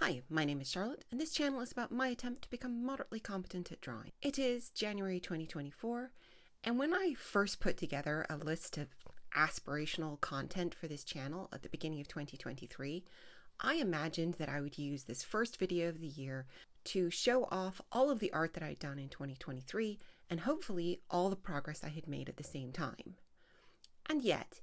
Hi, my name is Charlotte, and this channel is about my attempt to become moderately competent at drawing. It is January 2024, and when I first put together a list of aspirational content for this channel at the beginning of 2023, I imagined that I would use this first video of the year to show off all of the art that I'd done in 2023 and hopefully all the progress I had made at the same time. And yet,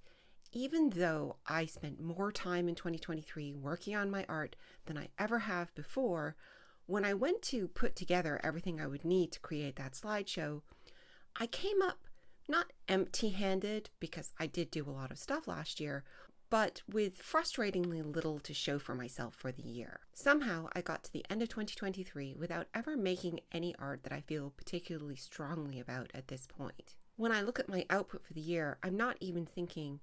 even though I spent more time in 2023 working on my art than I ever have before, when I went to put together everything I would need to create that slideshow, I came up not empty-handed, because I did do a lot of stuff last year, but with frustratingly little to show for myself for the year. Somehow I got to the end of 2023 without ever making any art that I feel particularly strongly about at this point. When I look at my output for the year, I'm not even thinking,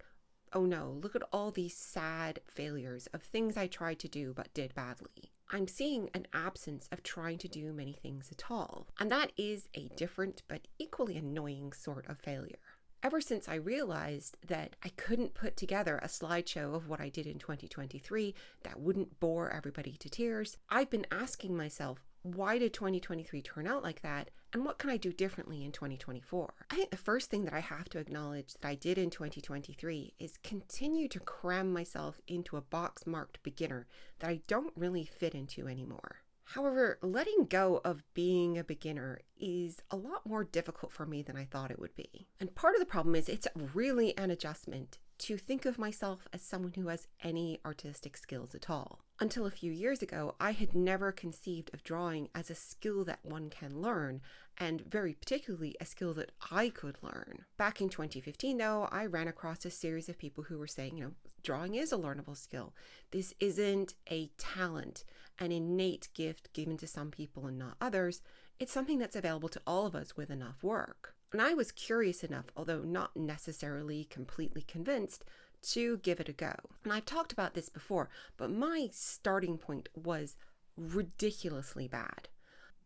oh no, look at all these sad failures of things I tried to do but did badly. I'm seeing an absence of trying to do many things at all. And that is a different but equally annoying sort of failure. Ever since I realized that I couldn't put together a slideshow of what I did in 2023 that wouldn't bore everybody to tears, I've been asking myself, why did 2023 turn out like that? And what can I do differently in 2024? I think the first thing that I have to acknowledge that I did in 2023 is continue to cram myself into a box marked beginner that I don't really fit into anymore. However, letting go of being a beginner is a lot more difficult for me than I thought it would be. And part of the problem is it's really an adjustment to think of myself as someone who has any artistic skills at all. Until a few years ago, I had never conceived of drawing as a skill that one can learn, and very particularly a skill that I could learn. Back in 2015, though, I ran across a series of people who were saying, drawing is a learnable skill. This isn't a talent, an innate gift given to some people and not others. It's something that's available to all of us with enough work. And I was curious enough, although not necessarily completely convinced, to give it a go. And I've talked about this before, but my starting point was ridiculously bad.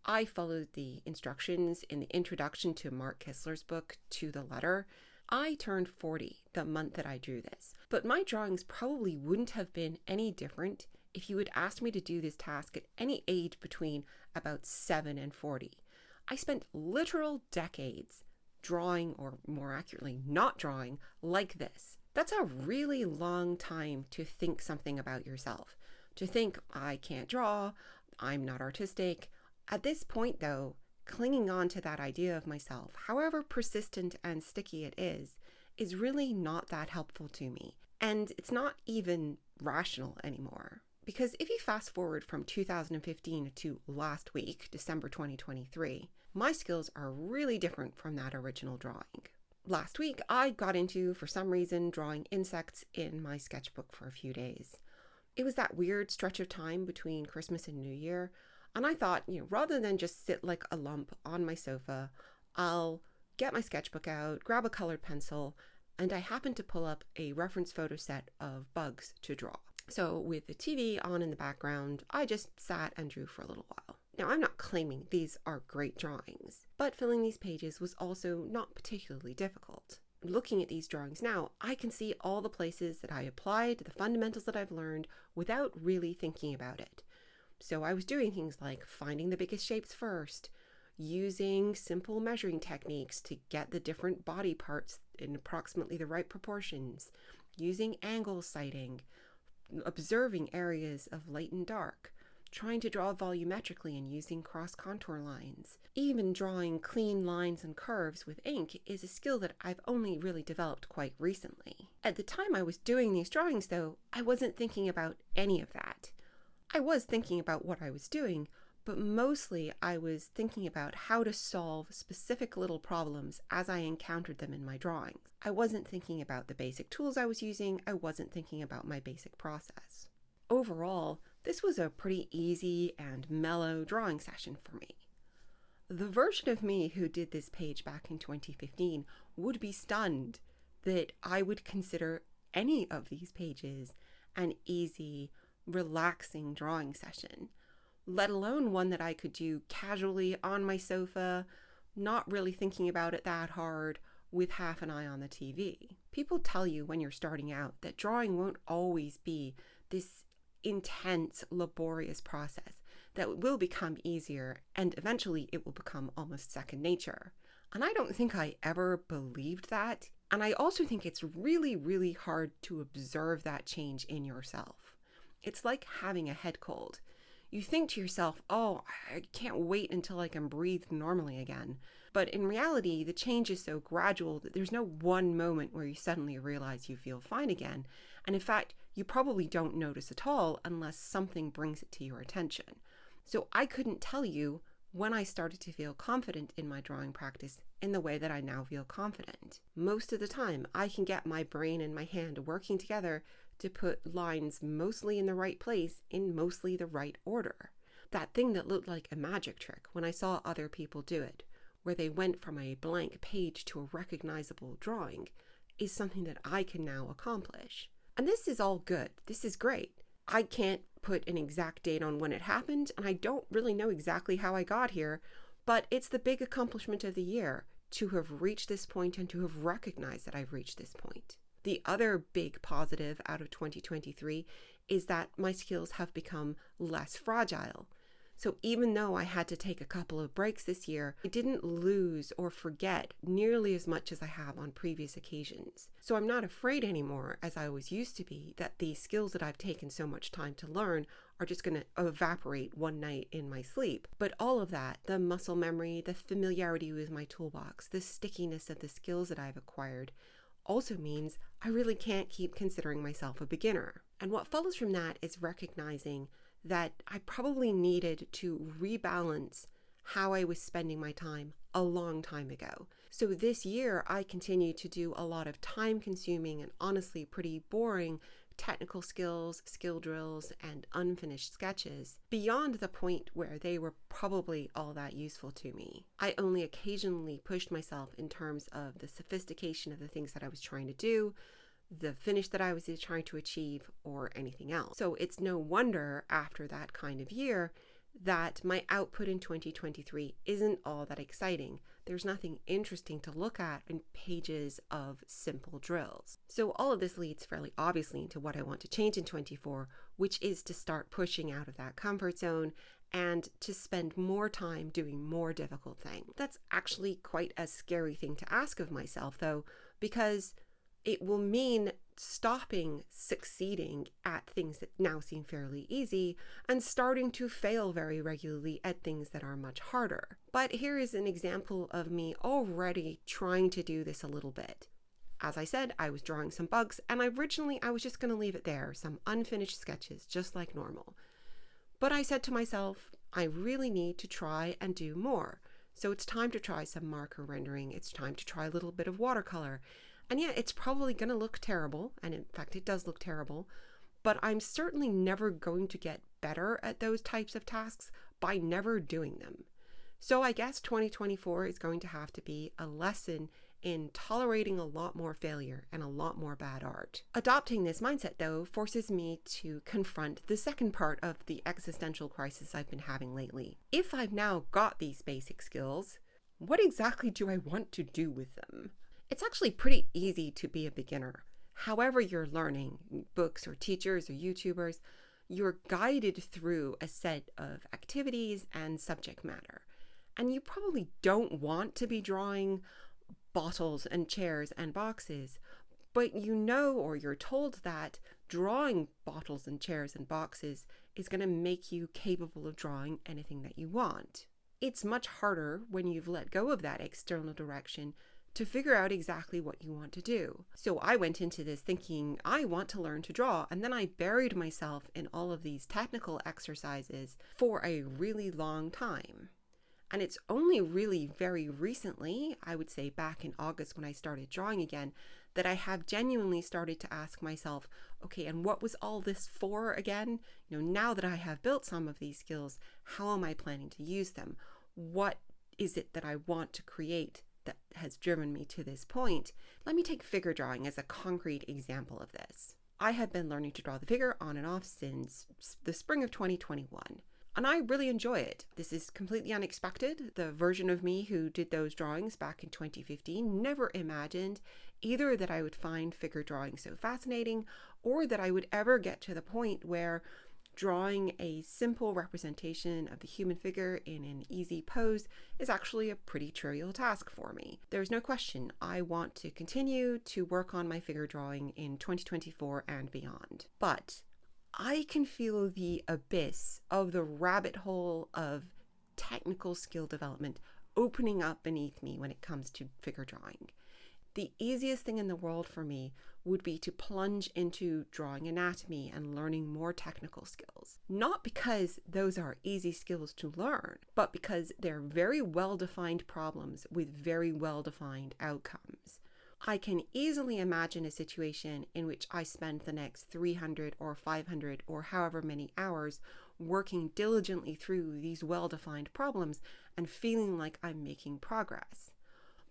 I followed the instructions in the introduction to Mark Kistler's book, To the Letter. I turned 40 the month that I drew this, but my drawings probably wouldn't have been any different if you had asked me to do this task at any age between about 7 and 40. I spent literal decades drawing, or more accurately, not drawing like this. That's a really long time to think something about yourself. To think, I can't draw, I'm not artistic. At this point, though, clinging on to that idea of myself, however persistent and sticky it is really not that helpful to me. And it's not even rational anymore. Because if you fast forward from 2015 to last week, December 2023, my skills are really different from that original drawing. Last week, I got into, for some reason, drawing insects in my sketchbook for a few days. It was that weird stretch of time between Christmas and New Year, and I thought, rather than just sit like a lump on my sofa, I'll get my sketchbook out, grab a colored pencil, and I happened to pull up a reference photo set of bugs to draw. So with the TV on in the background, I just sat and drew for a little while. Now, I'm not claiming these are great drawings, but filling these pages was also not particularly difficult. Looking at these drawings now, I can see all the places that I applied the fundamentals that I've learned without really thinking about it. So I was doing things like finding the biggest shapes first, using simple measuring techniques to get the different body parts in approximately the right proportions, using angle sighting, observing areas of light and dark, trying to draw volumetrically and using cross-contour lines. Even drawing clean lines and curves with ink is a skill that I've only really developed quite recently. At the time I was doing these drawings, though, I wasn't thinking about any of that. I was thinking about what I was doing, but mostly I was thinking about how to solve specific little problems as I encountered them in my drawings. I wasn't thinking about the basic tools I was using. I wasn't thinking about my basic process. Overall, this was a pretty easy and mellow drawing session for me. The version of me who did this page back in 2015 would be stunned that I would consider any of these pages an easy, relaxing drawing session, let alone one that I could do casually on my sofa, not really thinking about it that hard, with half an eye on the TV. People tell you when you're starting out that drawing won't always be this intense, laborious process that will become easier, and eventually it will become almost second nature. And I don't think I ever believed that. And I also think it's really, really hard to observe that change in yourself. It's like having a head cold. You think to yourself, oh, I can't wait until I can breathe normally again. But in reality, the change is so gradual that there's no one moment where you suddenly realize you feel fine again. And in fact, you probably don't notice at all unless something brings it to your attention. So I couldn't tell you when I started to feel confident in my drawing practice in the way that I now feel confident. Most of the time, I can get my brain and my hand working together to put lines mostly in the right place in mostly the right order. That thing that looked like a magic trick when I saw other people do it, where they went from a blank page to a recognizable drawing, is something that I can now accomplish. And this is all good. This is great. I can't put an exact date on when it happened, and I don't really know exactly how I got here, but it's the big accomplishment of the year to have reached this point and to have recognized that I've reached this point. The other big positive out of 2023 is that my skills have become less fragile. So even though I had to take a couple of breaks this year, I didn't lose or forget nearly as much as I have on previous occasions. So I'm not afraid anymore, as I always used to be, that the skills that I've taken so much time to learn are just going to evaporate one night in my sleep. But all of that, the muscle memory, the familiarity with my toolbox, the stickiness of the skills that I've acquired, also means I really can't keep considering myself a beginner. And what follows from that is recognizing that I probably needed to rebalance how I was spending my time a long time ago. So this year, I continue to do a lot of time-consuming and honestly pretty boring technical skills, skill drills, and unfinished sketches beyond the point where they were probably all that useful to me. I only occasionally pushed myself in terms of the sophistication of the things that I was trying to do, the finish that I was trying to achieve, or anything else. So it's no wonder after that kind of year that my output in 2023 isn't all that exciting. There's nothing interesting to look at in pages of simple drills. So all of this leads fairly obviously into what I want to change in 24, which is to start pushing out of that comfort zone and to spend more time doing more difficult things. That's actually quite a scary thing to ask of myself though, because it will mean stopping succeeding at things that now seem fairly easy and starting to fail very regularly at things that are much harder. But here is an example of me already trying to do this a little bit. As I said, I was drawing some bugs, and originally I was just going to leave it there, some unfinished sketches, just like normal. But I said to myself, I really need to try and do more. So it's time to try some marker rendering. It's time to try a little bit of watercolor. And yeah, it's probably going to look terrible, and in fact it does look terrible, but I'm certainly never going to get better at those types of tasks by never doing them. So I guess 2024 is going to have to be a lesson in tolerating a lot more failure and a lot more bad art. Adopting this mindset, though, forces me to confront the second part of the existential crisis I've been having lately. If I've now got these basic skills, what exactly do I want to do with them? It's actually pretty easy to be a beginner. However you're learning, books or teachers or YouTubers, you're guided through a set of activities and subject matter. And you probably don't want to be drawing bottles and chairs and boxes, but you know, or you're told that drawing bottles and chairs and boxes is going to make you capable of drawing anything that you want. It's much harder when you've let go of that external direction to figure out exactly what you want to do. So I went into this thinking, I want to learn to draw, and then I buried myself in all of these technical exercises for a really long time. And it's only really very recently, I would say back in August when I started drawing again, that I have genuinely started to ask myself, okay, and what was all this for again? Now that I have built some of these skills, how am I planning to use them? What is it that I want to create that has driven me to this point? Let me take figure drawing as a concrete example of this. I have been learning to draw the figure on and off since the spring of 2021. And I really enjoy it. This is completely unexpected. The version of me who did those drawings back in 2015 never imagined either that I would find figure drawing so fascinating or that I would ever get to the point where drawing a simple representation of the human figure in an easy pose is actually a pretty trivial task for me. There's no question I want to continue to work on my figure drawing in 2024 and beyond. But I can feel the abyss of the rabbit hole of technical skill development opening up beneath me when it comes to figure drawing. The easiest thing in the world for me would be to plunge into drawing anatomy and learning more technical skills. Not because those are easy skills to learn, but because they're very well-defined problems with very well-defined outcomes. I can easily imagine a situation in which I spend the next 300 or 500 or however many hours working diligently through these well-defined problems and feeling like I'm making progress.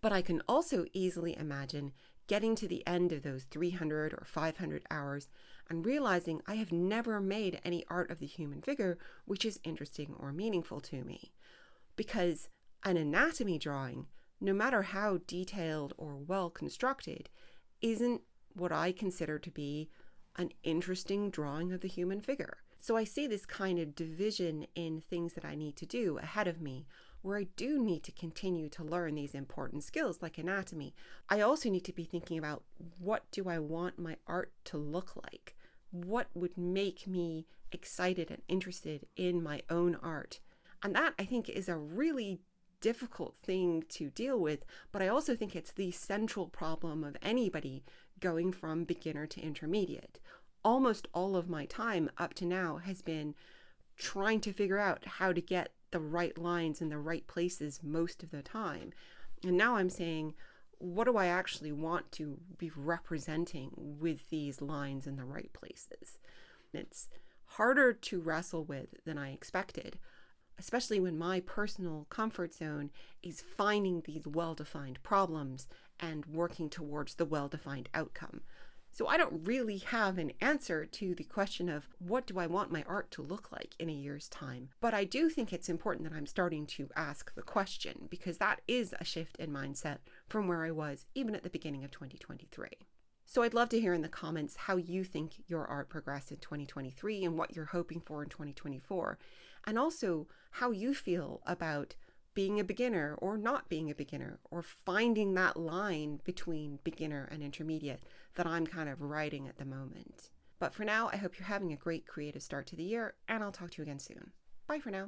But I can also easily imagine getting to the end of those 300 or 500 hours and realizing I have never made any art of the human figure which is interesting or meaningful to me. Because an anatomy drawing, no matter how detailed or well constructed, isn't what I consider to be an interesting drawing of the human figure. So I see this kind of division in things that I need to do ahead of me, where I do need to continue to learn these important skills like anatomy. I also need to be thinking about, what do I want my art to look like? What would make me excited and interested in my own art? And that, I think, is a really difficult thing to deal with, but I also think it's the central problem of anybody going from beginner to intermediate. Almost all of my time up to now has been trying to figure out how to get the right lines in the right places most of the time. And now I'm saying, what do I actually want to be representing with these lines in the right places? It's harder to wrestle with than I expected, especially when my personal comfort zone is finding these well-defined problems and working towards the well-defined outcome. So I don't really have an answer to the question of, what do I want my art to look like in a year's time? But I do think it's important that I'm starting to ask the question, because that is a shift in mindset from where I was even at the beginning of 2023. So I'd love to hear in the comments how you think your art progressed in 2023 and what you're hoping for in 2024. And also how you feel about being a beginner or not being a beginner, or finding that line between beginner and intermediate that I'm kind of riding at the moment. But for now, I hope you're having a great creative start to the year, and I'll talk to you again soon. Bye for now.